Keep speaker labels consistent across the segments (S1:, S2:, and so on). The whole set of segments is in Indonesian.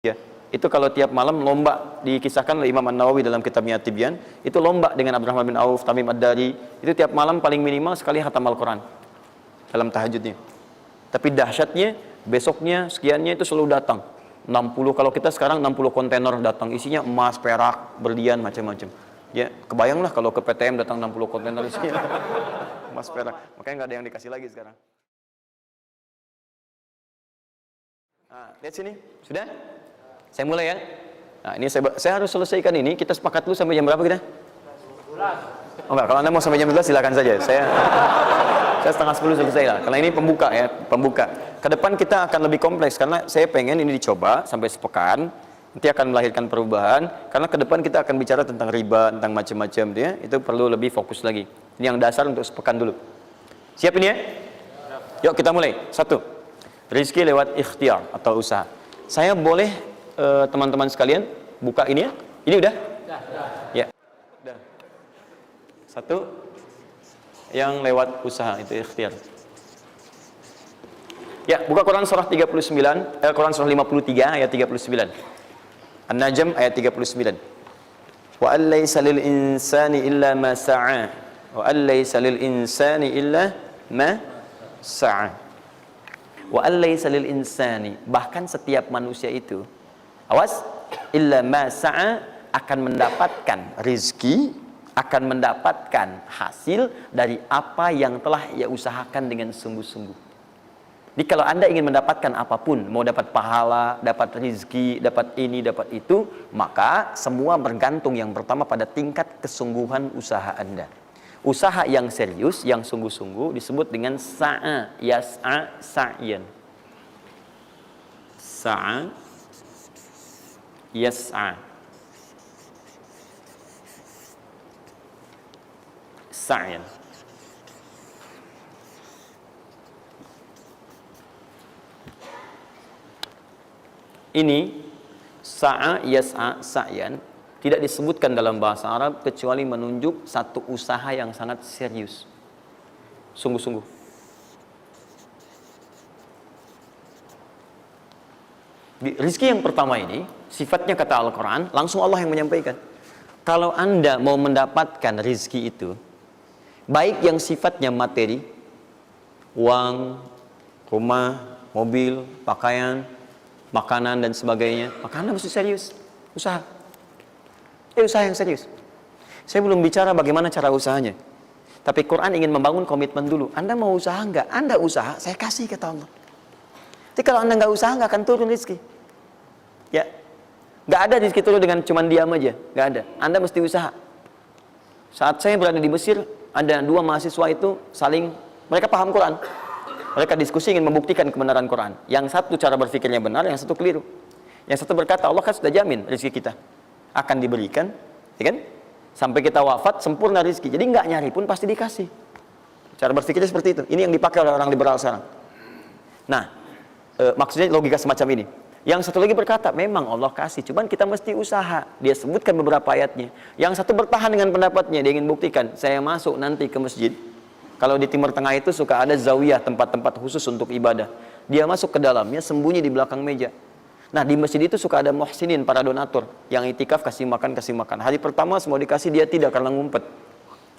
S1: Ya, itu kalau tiap malam lomba, dikisahkan oleh Imam An-Nawawi dalam kitabnya At-Tibyan, itu lomba dengan Abdurrahman bin Auf, Tamim Ad-Dari, itu tiap malam paling minimal sekali khatam Al-Quran dalam tahajudnya. Tapi dahsyatnya, besoknya sekiannya itu selalu datang 60, kalau kita sekarang 60 kontainer datang, isinya emas, perak, berlian, macam-macam. Ya, kebayanglah kalau ke PTM datang 60 kontainer isinya emas, perak. Makanya nggak ada yang dikasih lagi sekarang. Nah, lihat sini, sudah? Saya mulai ya. Nah, ini saya harus selesaikan ini. Kita sepakat dulu sampai jam berapa kita? Oh enggak, kalau Anda mau sampai jam 12 silakan saja. Saya setengah 10 selesai lah. Karena ini pembuka ya, pembuka. Ke depan kita akan lebih kompleks karena saya pengen ini dicoba sampai sepekan. Nanti akan melahirkan perubahan. Karena ke depan kita akan bicara tentang riba, tentang macam-macam dia. Itu perlu lebih fokus lagi. Ini yang dasar untuk sepekan dulu. Siap ini ya? Yuk kita mulai. 1. Rizki lewat ikhtiar atau usaha. Saya boleh teman-teman sekalian buka ini ya? Ini udah? Ya. Udah. 1 yang lewat usaha itu ikhtiar. Ya, buka Quran surah 39, Quran surah 53 ayat 39. An-Najm ayat 39. Wa allaysa lil insani illa ma sa'a. Wa allaysa lil insani illa ma sa'a. Wa allaysa lil insani, bahkan setiap manusia itu, awas, illa ma sa'a, akan mendapatkan rizki, akan mendapatkan hasil dari apa yang telah ia usahakan dengan sungguh-sungguh. Jadi kalau Anda ingin mendapatkan apapun, mau dapat pahala, dapat rizki, dapat ini, dapat itu, maka semua bergantung yang pertama pada tingkat kesungguhan usaha Anda. Usaha yang serius, yang sungguh-sungguh disebut dengan sa'a, yas'a, sa'yan. Sa'a, yas'a, sa'yan. Ini sa'a, yas'a, sa'yan tidak disebutkan dalam bahasa Arab kecuali menunjuk satu usaha yang sangat serius, sungguh-sungguh. Rizki yang pertama ini sifatnya kata Al-Quran, langsung Allah yang menyampaikan. Kalau Anda mau mendapatkan rizki itu, baik yang sifatnya materi, uang, rumah, mobil, pakaian, makanan dan sebagainya, maka Anda mesti serius, usaha. Usaha yang serius. Saya belum bicara bagaimana cara usahanya. Tapi Quran ingin membangun komitmen dulu. Anda mau usaha enggak? Anda usaha, saya kasih kata Allah. Jadi kalau Anda enggak usaha, enggak akan turun rezeki. Ya. Enggak ada rezeki turun dengan cuman diam aja. Enggak ada. Anda mesti usaha. Saat saya berada di Mesir, ada 2 mahasiswa itu saling, mereka paham Quran. Mereka diskusi ingin membuktikan kebenaran Quran. Yang satu cara berpikirnya benar, yang satu keliru. Yang satu berkata, Allah kan sudah jamin rezeki kita akan diberikan, ya kan? Sampai kita wafat sempurna rezeki. Jadi nggak nyari pun pasti dikasih. Cara berpikirnya seperti itu. Ini yang dipakai oleh orang liberal sekarang. Nah, maksudnya logika semacam ini. Yang satu lagi berkata, memang Allah kasih, cuman kita mesti usaha. Dia sebutkan beberapa ayatnya. Yang satu bertahan dengan pendapatnya, dia ingin buktikan. Saya masuk nanti ke masjid. Kalau di Timur Tengah itu suka ada zawiyah, tempat-tempat khusus untuk ibadah. Dia masuk ke dalamnya, sembunyi di belakang meja. Nah, di masjid itu suka ada muhsinin, para donatur yang itikaf, kasih makan. Hari pertama semua dikasih, dia tidak, karena ngumpet.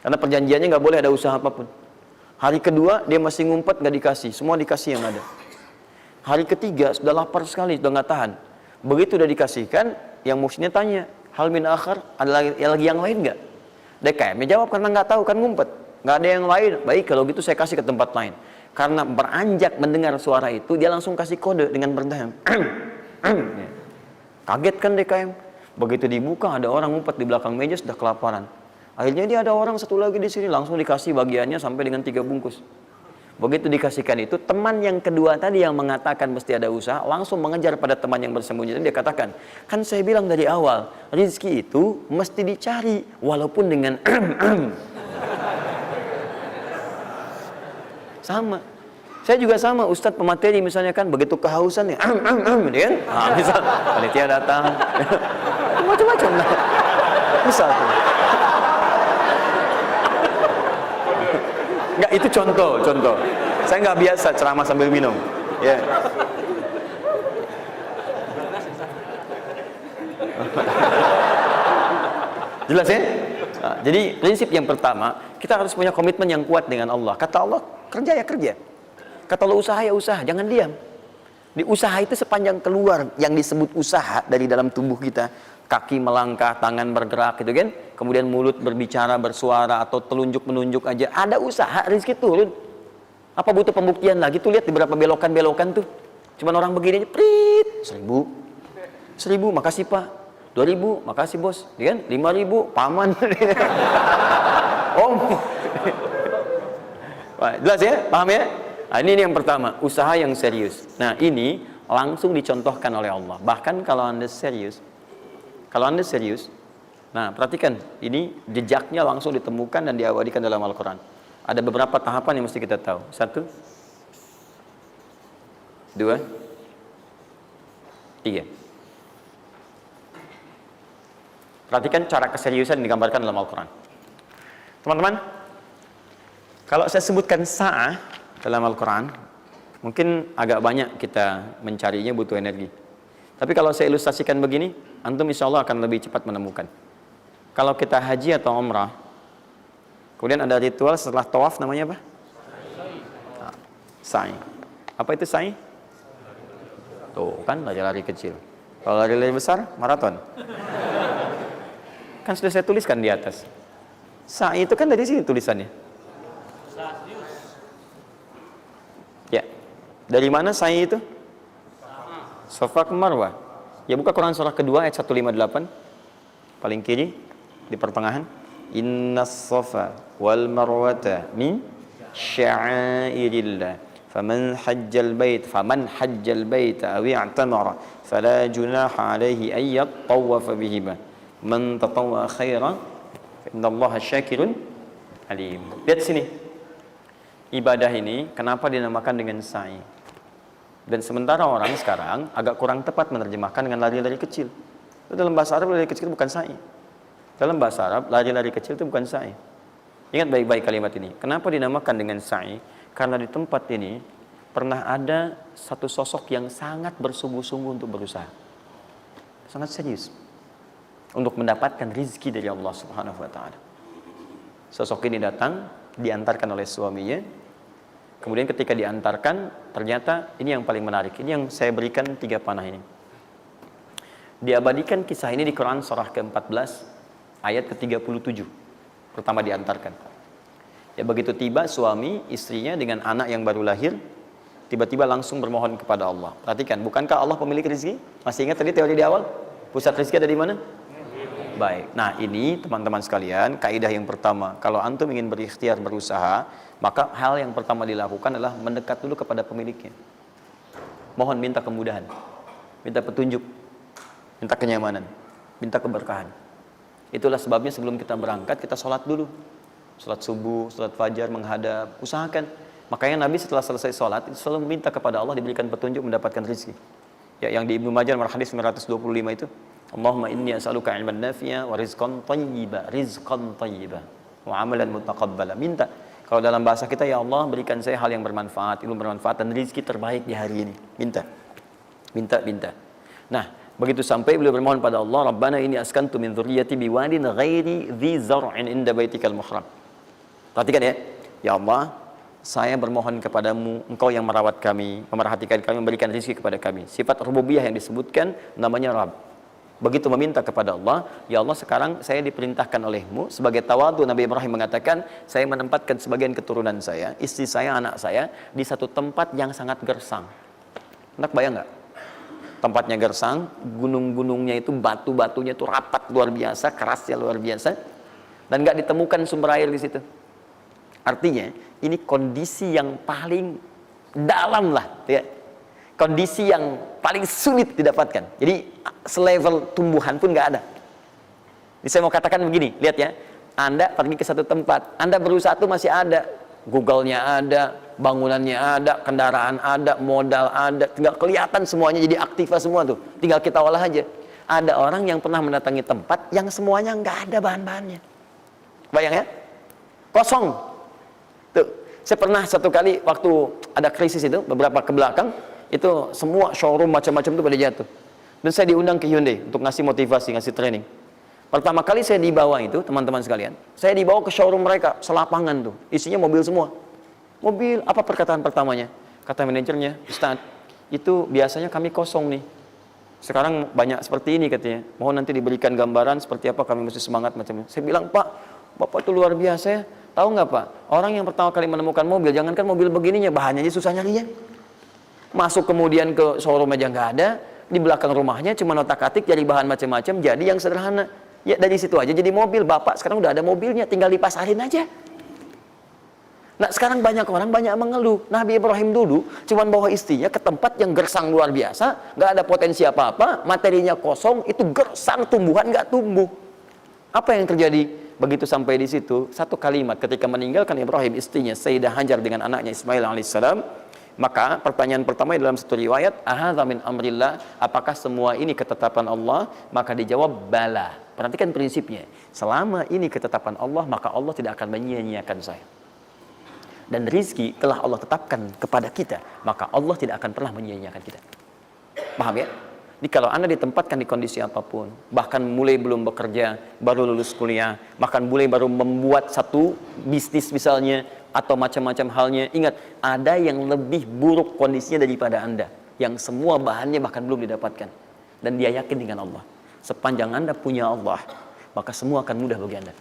S1: Karena perjanjiannya nggak boleh ada usaha apapun. Hari kedua dia masih ngumpet, nggak dikasih, semua dikasih yang ada. Hari ketiga sudah lapar sekali, sudah nggak tahan. Begitu udah dikasihkan, yang muhsinnya tanya, hal min akhar, ada lagi yang lain nggak? DKM jawab karena nggak tahu, kan ngumpet, nggak ada yang lain. Baik, kalau gitu saya kasih ke tempat lain. Karena beranjak mendengar suara itu, dia langsung kasih kode dengan berdahem. Kaget kan DKM. Begitu dibuka ada orang ngumpet di belakang meja, sudah kelaparan. Akhirnya dia ada orang satu lagi di sini, langsung dikasih bagiannya sampai dengan 3 bungkus. Begitu dikasihkan itu, teman yang kedua tadi yang mengatakan mesti ada usaha langsung mengejar pada teman yang bersembunyi. Dan dia katakan, kan saya bilang dari awal, rezeki itu mesti dicari walaupun dengan sama. Saya juga sama, Ustadz pemateri misalnya kan, begitu kehausan ya, dia kan, nah, misal panitia datang, macam-macam lah, misal tuh. Enggak, itu contoh. Saya nggak biasa ceramah sambil minum, ya. Jelas ya? Nah, jadi prinsip yang pertama, kita harus punya komitmen yang kuat dengan Allah. Kata Allah, kerja ya kerja. Kata Allah, usaha ya usaha, jangan diam. Di usaha itu sepanjang keluar yang disebut usaha dari dalam tubuh kita, kaki melangkah, tangan bergerak gitu kan, kemudian mulut berbicara, bersuara, atau telunjuk menunjuk aja, ada usaha, rezeki turun. Apa butuh pembuktian lagi? Tuh lihat di beberapa belokan-belokan tuh, cuman orang begini aja, prit, 1.000, makasih Pak, 2.000, makasih bos, kan? 5.000, paman. Om. Jelas ya? Paham ya? Nah, ini yang pertama, usaha yang serius. Nah, ini langsung dicontohkan oleh Allah. Bahkan kalau Anda serius, nah perhatikan, ini jejaknya langsung ditemukan dan diabadikan dalam Al-Quran. Ada beberapa tahapan yang mesti kita tahu. 1, 2, 3. Perhatikan cara keseriusan yang digambarkan dalam Al-Quran. Teman-teman, kalau saya sebutkan sa'ah dalam Al-Quran, mungkin agak banyak kita mencarinya, butuh energi. Tapi kalau saya ilustrasikan begini, antum insya Allah akan lebih cepat menemukan. Kalau kita haji atau umrah, kemudian ada ritual setelah tawaf, namanya apa? Sa'i. Apa itu sa'i? Tuh kan, lari-lari kecil. Kalau lari-lari besar, maraton. Kan sudah saya tuliskan di atas. Sa'i itu kan dari sini tulisannya. Ya, dari mana sa'i itu? Safa ke Marwah. Ya, buka Quran surah kedua ayat 158, paling kiri di pertengahan. Innas safa wal marwata min sya'airillah. Faman hajjal bait aw i'tamara fala junaha alaihi ay yatawafa bihima. Man tatawwa khairan fa innallaha syakirun alim. Lihat sini. Ibadah ini kenapa dinamakan dengan sa'i? Dan sementara orang sekarang agak kurang tepat menerjemahkan dengan lari-lari kecil. Dalam bahasa Arab lari kecil bukan sa'i. Dalam bahasa Arab lari-lari kecil itu bukan sa'i. Ingat baik-baik kalimat ini. Kenapa dinamakan dengan sa'i? Karena di tempat ini pernah ada satu sosok yang sangat bersungguh-sungguh untuk berusaha. Sangat serius untuk mendapatkan rizki dari Allah Subhanahu wa taala. Sosok ini datang, diantarkan oleh suaminya. Kemudian ketika diantarkan, ternyata ini yang paling menarik. Ini yang saya berikan 3 panah ini. Diabadikan kisah ini di Quran surah ke-14 ayat ke-37. Pertama diantarkan. Ya, begitu tiba suami istrinya dengan anak yang baru lahir, tiba-tiba langsung bermohon kepada Allah. Perhatikan, bukankah Allah pemilik rezeki? Masih ingat tadi teori di awal? Pusat rezeki ada di mana? Baik. Nah, ini teman-teman sekalian, kaidah yang pertama. Kalau antum ingin berikhtiar berusaha, maka hal yang pertama dilakukan adalah mendekat dulu kepada pemiliknya. Mohon minta kemudahan, minta petunjuk, minta kenyamanan, minta keberkahan. Itulah sebabnya sebelum kita berangkat, kita sholat dulu. Sholat subuh, sholat fajar, menghadap, usahakan. Makanya Nabi setelah selesai sholat, selalu meminta kepada Allah diberikan petunjuk mendapatkan rezeki. Ya, yang di Ibnu Majah nomor hadis 925 itu, Allahumma inni as'aluka ilman nafi'a wa rizqan thayyiba wa amalan mutaqabbala. Minta. Kalau dalam bahasa kita, ya Allah berikan saya hal yang bermanfaat, ilmu bermanfaat dan rezeki terbaik di hari ini. Minta. Nah, begitu sampai beliau bermohon pada Allah, Rabbana inni askantu min dzurriyyati biwadin ghairi dzi zar'in inda baitikal muhram. Perhatikan ya. Ya Allah, saya bermohon kepadamu, engkau yang merawat kami, memerhatikan kami, memberikan rezeki kepada kami. Sifat rububiyah yang disebutkan namanya Rabb. Begitu meminta kepada Allah, ya Allah sekarang saya diperintahkan olehmu sebagai tawadu. Nabi Ibrahim mengatakan, saya menempatkan sebagian keturunan saya, istri saya, anak saya di satu tempat yang sangat gersang. Anda bayang nggak? Tempatnya gersang, gunung-gunungnya itu, batu-batunya itu rapat luar biasa, kerasnya luar biasa, dan nggak ditemukan sumber air di situ. Artinya ini kondisi yang paling dalam lah, ya. Kondisi yang paling sulit didapatkan. Jadi selevel tumbuhan pun nggak ada. Jadi saya mau katakan begini, lihat ya. Anda pergi ke satu tempat, Anda berusaha tuh masih ada, Google-nya ada, bangunannya ada, kendaraan ada, modal ada, tinggal kelihatan semuanya jadi aktiva semua tuh. Tinggal kita olah aja. Ada orang yang pernah mendatangi tempat yang semuanya nggak ada bahan-bahannya. Bayang ya? Kosong. Tuh, saya pernah satu kali waktu ada krisis itu beberapa ke belakang, itu semua showroom macam-macam itu pada jatuh. Dan saya diundang ke Hyundai untuk ngasih motivasi, ngasih training. Pertama kali saya dibawa itu, teman-teman sekalian, saya dibawa ke showroom mereka, selapangan tuh, isinya mobil semua. Mobil, apa perkataan pertamanya? Kata manajernya, Ustaz, itu biasanya kami kosong nih. Sekarang banyak seperti ini katanya. Mohon nanti diberikan gambaran seperti apa kami mesti semangat macamnya. Saya bilang, Pak, Bapak itu luar biasa ya. Tahu nggak Pak, orang yang pertama kali menemukan mobil, jangankan mobil begininya, bahannya aja susah nyarinya. Masuk kemudian ke showroom aja nggak ada, di belakang rumahnya cuma otak-atik jadi bahan macam-macam, jadi yang sederhana. Ya dari situ aja jadi mobil. Bapak sekarang udah ada mobilnya, tinggal dipasarin aja. Nah sekarang banyak orang banyak mengeluh. Nabi Ibrahim dulu cuma bawa istrinya ke tempat yang gersang luar biasa, nggak ada potensi apa-apa, materinya kosong, itu gersang, tumbuhan nggak tumbuh. Apa yang terjadi? Begitu sampai di situ, satu kalimat ketika meninggalkan Ibrahim istrinya Sayyidah Hajar dengan anaknya Ismail alaihissalam, maka pertanyaan pertama dalam satu riwayat, ahadza min amrillah, apakah semua ini ketetapan Allah? Maka dijawab bala. Perhatikan prinsipnya, selama ini ketetapan Allah, maka Allah tidak akan menyia-nyiakan saya. Dan rizki telah Allah tetapkan kepada kita, maka Allah tidak akan pernah menyia-nyiakan kita. Paham ya? Jadi kalau Anda ditempatkan di kondisi apapun, bahkan mulai belum bekerja, baru lulus kuliah, bahkan mulai baru membuat satu bisnis misalnya, atau macam-macam halnya, ingat, ada yang lebih buruk kondisinya daripada Anda, yang semua bahannya bahkan belum didapatkan. Dan dia yakin dengan Allah. Sepanjang Anda punya Allah, maka semua akan mudah bagi Anda.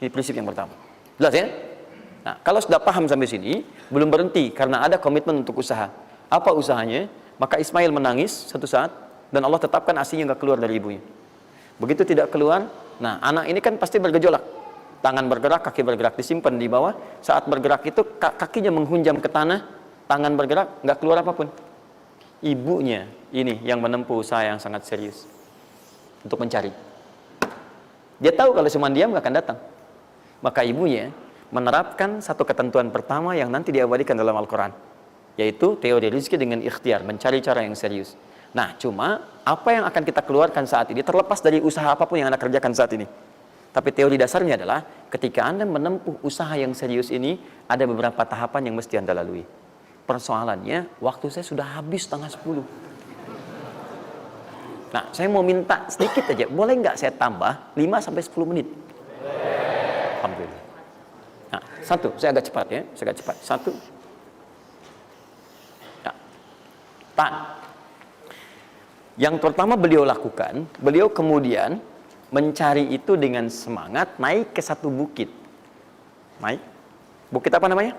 S1: Ini prinsip yang pertama. Jelas ya? Nah, kalau sudah paham sampai sini, belum berhenti karena ada komitmen untuk usaha. Apa usahanya? Maka Ismail menangis satu saat dan Allah tetapkan ASI-nya nggak keluar dari ibunya. Begitu tidak keluar, nah anak ini kan pasti bergejolak. Tangan bergerak, kaki bergerak, disimpan di bawah. Saat bergerak itu kakinya menghunjam ke tanah, tangan bergerak, nggak keluar apapun. Ibunya ini yang menempuh usaha yang sangat serius untuk mencari. Dia tahu kalau cuma diam nggak akan datang. Maka ibunya menerapkan satu ketentuan pertama yang nanti diabadikan dalam Al-Quran, yaitu teori rezeki dengan ikhtiar, mencari cara yang serius. Nah, cuma apa yang akan kita keluarkan saat ini terlepas dari usaha apapun yang Anda kerjakan saat ini. Tapi teori dasarnya adalah ketika Anda menempuh usaha yang serius ini, ada beberapa tahapan yang mesti Anda lalui. Persoalannya, waktu saya sudah habis 9:30. Nah, saya mau minta sedikit aja, boleh nggak saya tambah 5-10 menit? Alhamdulillah. Nah, satu, saya agak cepat ya, saya agak cepat. Satu. Nah, yang pertama beliau lakukan, beliau kemudian mencari itu dengan semangat, naik ke satu bukit. Naik. Bukit apa namanya?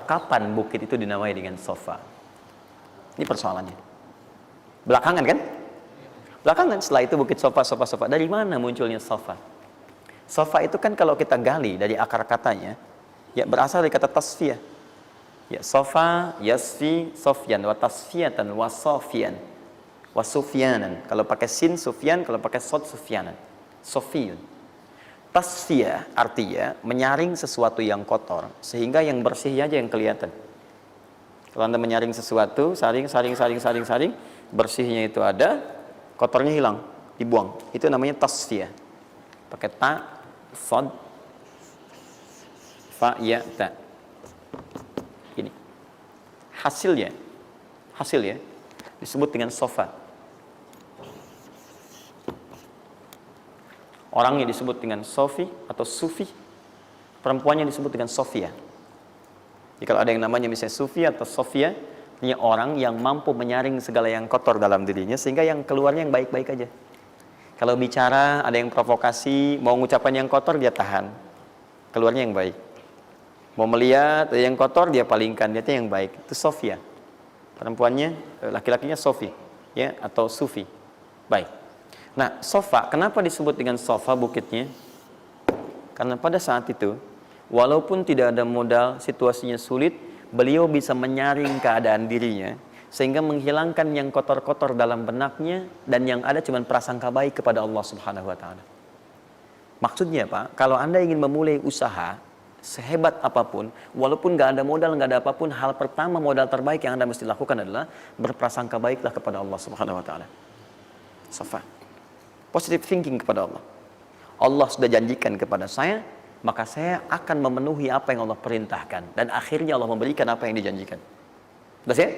S1: Kapan bukit itu dinamai dengan Sofa? Ini persoalannya. Belakangan kan? Belakangan, setelah itu bukit Sofa. Dari mana munculnya Sofa? Sofa itu kan kalau kita gali dari akar katanya, ya berasal dari kata tasfiyah. Ya, Sofa, yasfi, sofyan, wa tasfiyatan, wa sofian, wa sufyanan. Kalau pakai sin, sufyan, kalau pakai sod, sufyanan. Sofiyun. Tasfiyah artinya menyaring sesuatu yang kotor, sehingga yang bersih aja yang kelihatan. Kalau Anda menyaring sesuatu, saring, bersihnya itu ada, kotornya hilang, dibuang. Itu namanya tasfiyah. Pakai ta, sod, fa, ya, ta. Ini hasilnya disebut dengan sofa. Orangnya disebut dengan sofi atau sufi, perempuannya disebut dengan sofia. Jadi kalau ada yang namanya misalnya sufi atau sofia, ini orang yang mampu menyaring segala yang kotor dalam dirinya sehingga yang keluarnya yang baik-baik aja. Kalau bicara ada yang provokasi, mau ngucapan yang kotor dia tahan, keluarnya yang baik. Mau melihat ada yang kotor dia palingkan, dia yang baik. Itu sofia. Perempuannya, laki-lakinya sofi, ya, atau sufi. Baik. Nah, Sofa, kenapa disebut dengan Sofa bukitnya? Karena pada saat itu, walaupun tidak ada modal, situasinya sulit, beliau bisa menyaring keadaan dirinya, sehingga menghilangkan yang kotor-kotor dalam benaknya, dan yang ada cuma prasangka baik kepada Allah Subhanahu wa Ta'ala. Maksudnya Pak, kalau Anda ingin memulai usaha, sehebat apapun, walaupun nggak ada modal, nggak ada apapun, hal pertama modal terbaik yang Anda mesti lakukan adalah berprasangka baiklah kepada Allah Subhanahu wa Ta'ala. Sofa. Positive thinking kepada Allah. Allah sudah janjikan kepada saya, maka saya akan memenuhi apa yang Allah perintahkan. Dan akhirnya Allah memberikan apa yang dijanjikan. Jelas ya?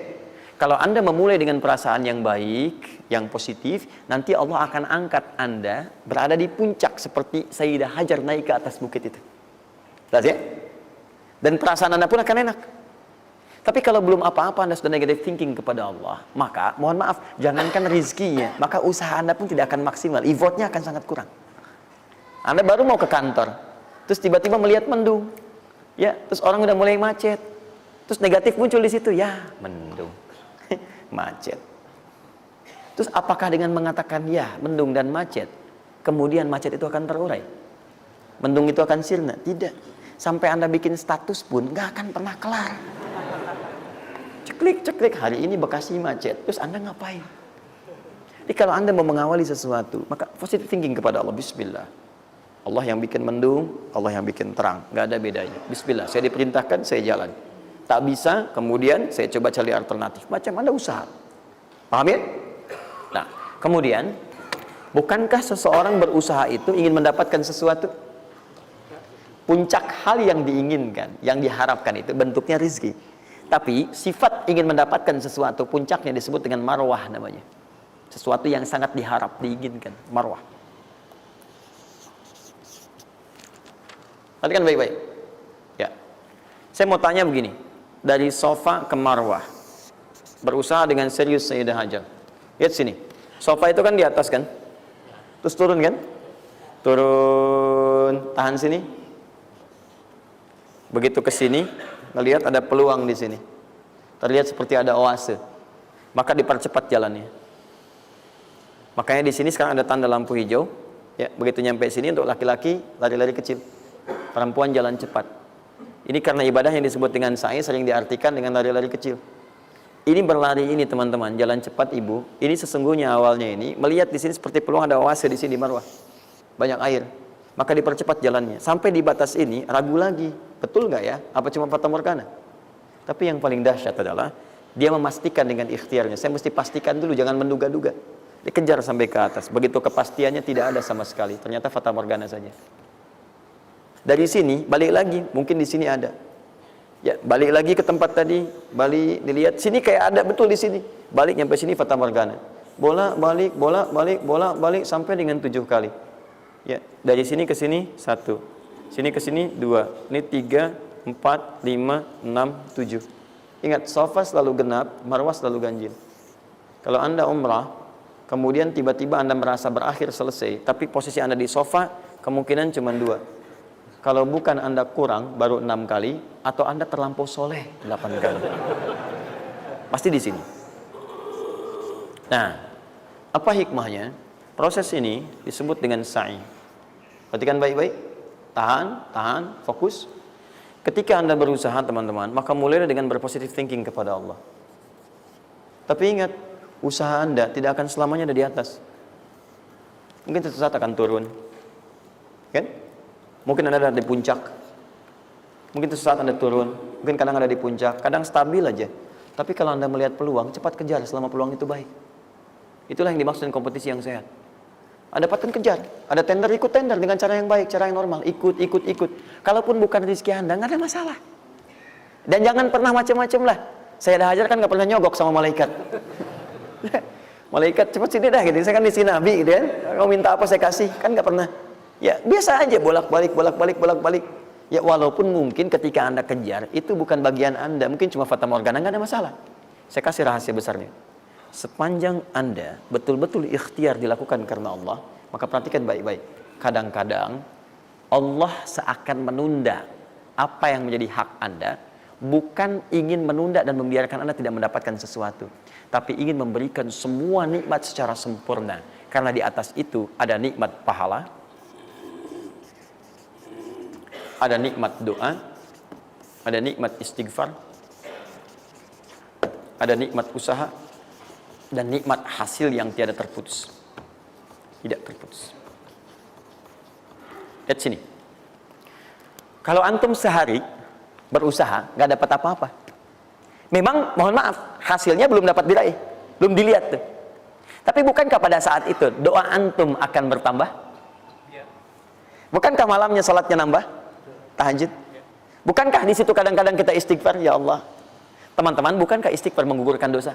S1: Kalau Anda memulai dengan perasaan yang baik, yang positif, nanti Allah akan angkat Anda berada di puncak seperti Sayyidah Hajar naik ke atas bukit itu. Jelas ya? Dan perasaan Anda pun akan enak. Tapi kalau belum apa-apa Anda sudah negative thinking kepada Allah, maka mohon maaf, jangankan rizkinya, maka usaha Anda pun tidak akan maksimal, effortnya akan sangat kurang. Anda baru mau ke kantor, terus tiba-tiba melihat mendung, ya, terus orang udah mulai macet, terus negatif muncul di situ, ya mendung, macet. Terus apakah dengan mengatakan ya mendung dan macet, kemudian macet itu akan terurai? Mendung itu akan sirna? Tidak. Sampai Anda bikin status pun nggak akan pernah kelar. Ceklik, hari ini Bekasi macet. Terus Anda ngapain? Jadi kalau Anda mau mengawali sesuatu, maka positive thinking kepada Allah. Bismillah. Allah yang bikin mendung, Allah yang bikin terang. Nggak ada bedanya. Bismillah, saya diperintahkan, saya jalan. Tak bisa, kemudian saya coba cari alternatif. Macam Anda usaha. Paham ya? Nah, kemudian, bukankah seseorang berusaha itu ingin mendapatkan sesuatu? Puncak hal yang diinginkan, yang diharapkan itu bentuknya rizki. Tapi sifat ingin mendapatkan sesuatu, puncaknya disebut dengan marwah namanya. Sesuatu yang sangat diharap, diinginkan, marwah. Perhatikan baik-baik. Ya. Saya mau tanya begini, dari sofa ke marwah, berusaha dengan serius Sayyidah Hajar. Lihat sini, sofa itu kan di atas kan, terus turun kan, turun, tahan sini. Begitu ke sini, melihat ada peluang di sini, terlihat seperti ada oase, maka dipercepat jalannya. Makanya di sini sekarang ada tanda lampu hijau. Ya, begitu nyampe sini untuk laki-laki lari-lari kecil, perempuan jalan cepat. Ini karena ibadah yang disebut dengan sa'i sering diartikan dengan lari-lari kecil. Ini berlari ini teman-teman, jalan cepat ibu. Ini sesungguhnya awalnya ini melihat di sini seperti peluang ada oase di sini di marwah, banyak air. Maka dipercepat jalannya. Sampai di batas ini, ragu lagi. Betul nggak ya? Apa cuma fata morgana? Tapi yang paling dahsyat adalah, dia memastikan dengan ikhtiarnya. Saya mesti pastikan dulu, jangan menduga-duga. Dikejar sampai ke atas. Begitu kepastiannya tidak ada sama sekali. Ternyata fata morgana saja. Dari sini, balik lagi. Mungkin di sini ada. Ya, balik lagi ke tempat tadi. Balik, dilihat. Sini kayak ada, betul di sini. Balik, nyampe sini fata morgana. Bola, balik, sampai dengan 7 kali. Ya, dari sini ke sini 1, sini ke sini 2, ini 3, 4, 5, 6, 7. Ingat, sofa selalu genap, marwah selalu ganjil. Kalau Anda umrah, kemudian tiba-tiba Anda merasa berakhir selesai, tapi posisi Anda di sofa kemungkinan cuma 2. Kalau bukan Anda kurang baru 6 kali, atau Anda terlampau soleh 8 kali. Pasti di sini. Nah, apa hikmahnya? Proses ini disebut dengan sa'i. Perhatikan baik-baik, tahan, fokus. Ketika Anda berusaha teman-teman, maka mulailah dengan berpositive thinking kepada Allah. Tapi ingat, usaha Anda tidak akan selamanya ada di atas. Mungkin suatu saat akan turun, kan? Mungkin Anda ada di puncak. Mungkin suatu saat Anda turun, mungkin kadang ada di puncak, kadang stabil aja. Tapi kalau Anda melihat peluang, cepat kejar selama peluang itu baik. Itulah yang dimaksud dengan kompetisi yang sehat. Ada dapatkan kejar, ada tender, ikut tender dengan cara yang baik, cara yang normal, ikut. Kalaupun bukan rezeki Anda, nggak ada masalah. Dan jangan pernah macam-macam lah. Saya dah ajar kan nggak pernah nyogok sama malaikat. Malaikat cepat sini dah gitu. Saya kan di sini Nabi gitu kan. Kau minta apa saya kasih, kan nggak pernah. Ya biasa aja bolak-balik. Ya walaupun mungkin ketika Anda kejar itu bukan bagian Anda, mungkin cuma fata morgana, nggak ada masalah. Saya kasih rahasia besarnya. Sepanjang Anda betul-betul ikhtiar dilakukan karena Allah, maka perhatikan baik-baik. Kadang-kadang Allah seakan menunda apa yang menjadi hak Anda, bukan ingin menunda dan membiarkan Anda tidak mendapatkan sesuatu, tapi ingin memberikan semua nikmat secara sempurna. Karena di atas itu ada nikmat pahala, ada nikmat doa, ada nikmat istighfar, ada nikmat usaha, dan nikmat hasil yang tiada terputus. Tidak terputus. Lihat sini. Kalau antum sehari berusaha, nggak dapat apa-apa. Memang, mohon maaf, hasilnya belum dapat diraih. Belum dilihat tuh. Tapi bukankah pada saat itu, doa antum akan bertambah? Bukankah malamnya salatnya nambah? Tahajud? Bukankah di situ kadang-kadang kita istighfar, ya Allah, Teman-teman, bukankah istighfar menggugurkan dosa?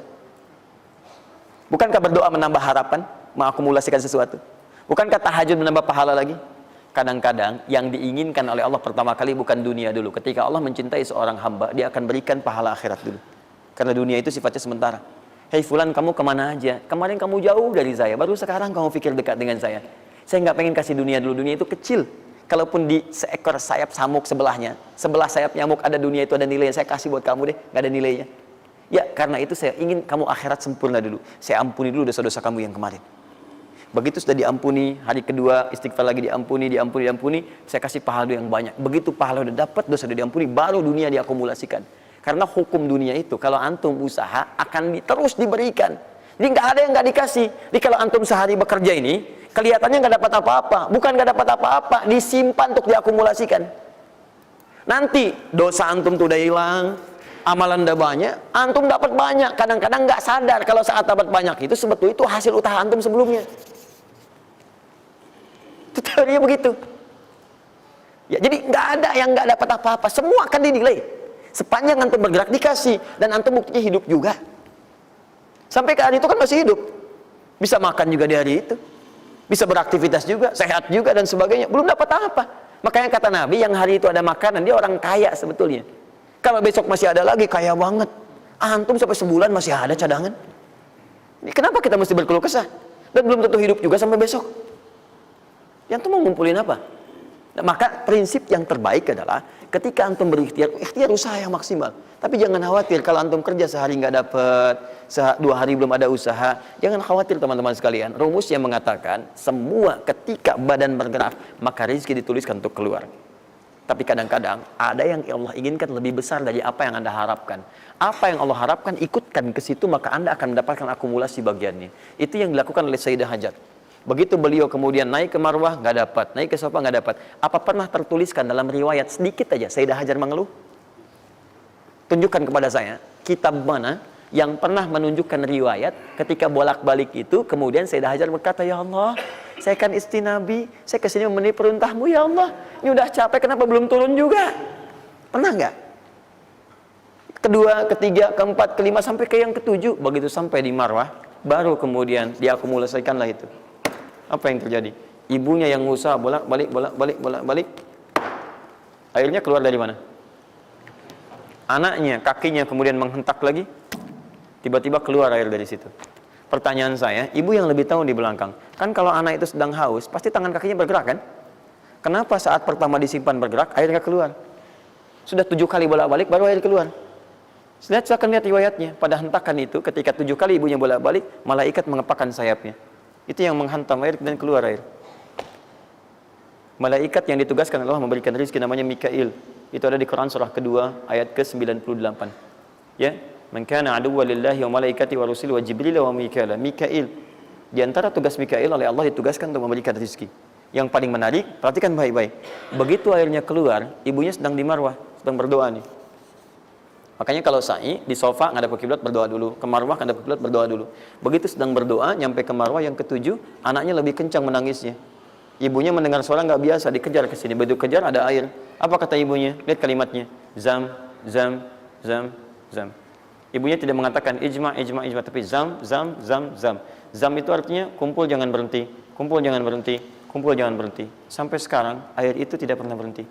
S1: Bukankah berdoa menambah harapan, mengakumulasikan sesuatu? Bukankah tahajud menambah pahala lagi? Kadang-kadang yang diinginkan oleh Allah pertama kali bukan dunia dulu. Ketika Allah mencintai seorang hamba, dia akan berikan pahala akhirat dulu. Karena dunia itu sifatnya sementara. Hei fulan, kamu kemana aja? Kemarin kamu jauh dari saya, baru sekarang kamu pikir dekat dengan saya. Saya nggak pengen kasih dunia dulu, dunia itu kecil. Kalaupun di seekor sayap samuk sebelahnya, sebelah sayap nyamuk ada dunia itu ada nilainya, saya kasih buat kamu deh, nggak ada nilainya. Ya, karena itu saya ingin kamu akhirat sempurna dulu. Saya ampuni dulu dosa-dosa kamu yang kemarin. Begitu sudah diampuni, hari kedua istighfar lagi diampuni, saya kasih pahala yang banyak. Begitu pahala udah dapat, dosa udah diampuni, baru dunia diakumulasikan. Karena hukum dunia itu, kalau antum usaha akan terus diberikan. Jadi nggak ada yang nggak dikasih. Jadi kalau antum sehari bekerja ini, kelihatannya nggak dapat apa-apa. Bukan nggak dapat apa-apa, disimpan untuk diakumulasikan. Nanti dosa antum tuh udah hilang, amalan udah banyak, antum dapat banyak. Kadang-kadang nggak sadar kalau saat dapat banyak itu sebetulnya itu hasil usaha antum sebelumnya. Itu teorinya begitu. Ya, jadi nggak ada yang nggak dapat apa-apa, semua akan dinilai. Sepanjang antum bergerak dikasih, dan antum buktinya hidup juga. Sampai ke hari itu kan masih hidup, bisa makan juga di hari itu, bisa beraktivitas juga, sehat juga dan sebagainya. Belum dapat apa. Makanya kata Nabi, yang hari itu ada makanan, dia orang kaya sebetulnya. Kalau besok masih ada lagi, kaya banget. Antum sampai sebulan masih ada cadangan. Ini kenapa kita mesti berkeluh kesah? Dan belum tentu hidup juga sampai besok. Yang tuh mau ngumpulin apa? Nah, maka prinsip yang terbaik adalah ketika antum berikhtiar, ikhtiar usaha yang maksimal. Tapi jangan khawatir kalau antum kerja sehari nggak dapat, 2 hari belum ada usaha. Jangan khawatir teman-teman sekalian. Rumus yang mengatakan semua ketika badan bergerak maka rezeki dituliskan untuk keluar. Tapi kadang-kadang ada yang Allah inginkan lebih besar dari apa yang Anda harapkan. Apa yang Allah harapkan ikutkan ke situ, maka Anda akan mendapatkan akumulasi bagiannya. Itu yang dilakukan oleh Sayyidah Hajar. Begitu beliau kemudian naik ke Marwah, nggak dapat, naik ke Safa, nggak dapat. Apa pernah tertuliskan dalam riwayat sedikit aja Sayyidah Hajar mengeluh? Tunjukkan kepada saya kitab mana yang pernah menunjukkan riwayat ketika bolak-balik itu kemudian Sayyidah Hajar berkata, ya Allah, saya kan istri Nabi, saya kesini memenuhi perintahmu ya Allah, ini udah capek kenapa belum turun juga? Pernah nggak? Kedua, ketiga, keempat, kelima, sampai ke yang ketujuh. Begitu sampai di Marwah, baru kemudian diakumulasikanlah itu. Apa yang terjadi? Ibunya yang usaha bolak-balik. Akhirnya keluar dari mana? Anaknya, kakinya kemudian menghentak lagi. Tiba-tiba keluar air dari situ. Pertanyaan saya, ibu yang lebih tahu di belakang. Kan kalau anak itu sedang haus, pasti tangan kakinya bergerak kan? Kenapa saat pertama disimpan bergerak, air nggak keluar? Sudah 7 kali bolak-balik, baru air keluar. Silakan lihat riwayatnya. Pada hentakan itu, ketika 7 kali ibunya bolak-balik, malaikat mengepakkan sayapnya. Itu yang menghantam air dan keluar air. Malaikat yang ditugaskan adalah memberikan rezeki namanya Mikail. Itu ada di Quran surah kedua ayat ke-98. Ya, man kana aduwwan lillahi wa malaikati wa rusuli wa jibril wa mikail. Mikail. Di antara tugas Mikail oleh Allah ditugaskan untuk memberikan rezeki. Yang paling menarik, perhatikan baik-baik. Begitu airnya keluar, ibunya sedang di Marwah, sedang berdoa nih. Makanya kalau sa'i di sofa ngadep ke kiblat berdoa dulu, ke Marwah ngadep ke kiblat berdoa dulu. Begitu sedang berdoa nyampe ke Marwah yang ketujuh, anaknya lebih kencang menangisnya. Ibunya mendengar suara nggak biasa, dikejar ke sini. Begitu kejar ada air. Apa kata ibunya? Lihat kalimatnya. Zam, zam, zam, zam. Ibunya tidak mengatakan ijma, tapi zam, zam, zam, zam. Zam itu artinya kumpul jangan berhenti, kumpul jangan berhenti, kumpul jangan berhenti. Sampai sekarang air itu tidak pernah berhenti.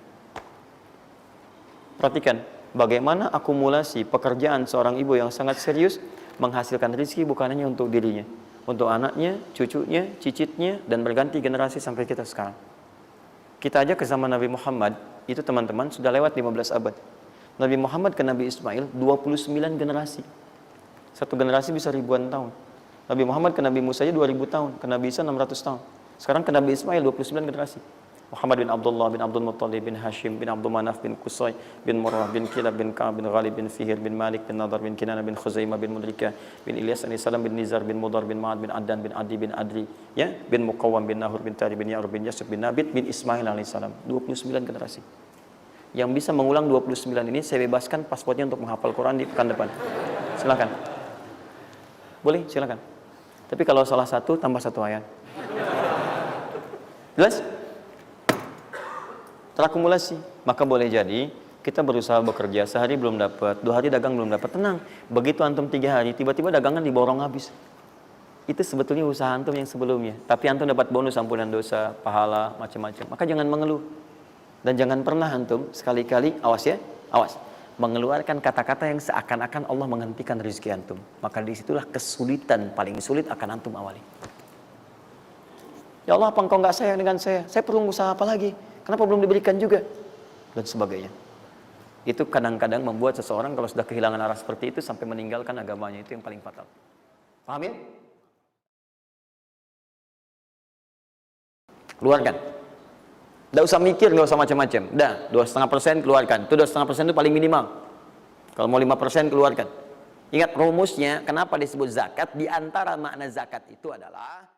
S1: Perhatikan bagaimana akumulasi pekerjaan seorang ibu yang sangat serius menghasilkan rezeki bukan hanya untuk dirinya, untuk anaknya, cucunya, cicitnya, dan berganti generasi sampai kita sekarang. Kita aja ke zaman Nabi Muhammad, itu teman-teman sudah lewat 15 abad. Nabi Muhammad ke Nabi Ismail 29 generasi. Satu generasi bisa ribuan tahun. Nabi Muhammad ke Nabi Musa aja 2000 tahun, ke Nabi Isa 600 tahun. Sekarang ke Nabi Ismail 29 generasi. Muhammad bin Abdullah bin Abdul Muttalib bin Hashim bin Abdul Manaf bin Qusay bin Murrah bin Kilab bin Ka'ab bin Ghalib bin Fihir bin Malik bin Nadar bin Kinana bin Khuzaimah bin Mudrika bin Ilyas bin Salam bin Nizar bin Mudar bin Ma'ad bin Addan bin Adi bin Adri, ya, bin Muqawwam bin Nahur bin Tari bin Ya'rub bin Yasub bin Nabit bin Ismail alaihissalam. 29 generasi. Yang bisa mengulang 29 ini saya bebaskan paspornya untuk menghafal Quran di pekan depan. Silakan. Boleh, silakan. Tapi kalau salah satu tambah 1 ayat. Jelas? Terakumulasi. Maka boleh jadi Kita berusaha bekerja, sehari belum dapat, 2 hari dagang belum dapat, tenang. Begitu antum 3 hari, tiba-tiba dagangan diborong habis. Itu sebetulnya usaha antum yang sebelumnya. Tapi antum dapat bonus ampunan dosa, pahala, macam-macam. Maka jangan mengeluh. Dan jangan pernah antum sekali-kali, awas ya, awas. Mengeluarkan kata-kata yang seakan-akan Allah menghentikan rezeki antum. Maka disitulah kesulitan paling sulit akan antum awali. Ya Allah, apa engkau nggak sayang dengan saya? Saya perlu usaha apa lagi? Kenapa belum diberikan juga? Dan sebagainya. Itu kadang-kadang membuat seseorang kalau sudah kehilangan arah seperti itu sampai meninggalkan agamanya, itu yang paling fatal. Paham ya? Keluarkan. Tidak usah mikir, nggak usah macam-macam. Dah, 2,5% keluarkan. Itu 2,5% itu paling minimal. Kalau mau 5% keluarkan. Ingat rumusnya, kenapa disebut zakat? Di antara makna zakat itu adalah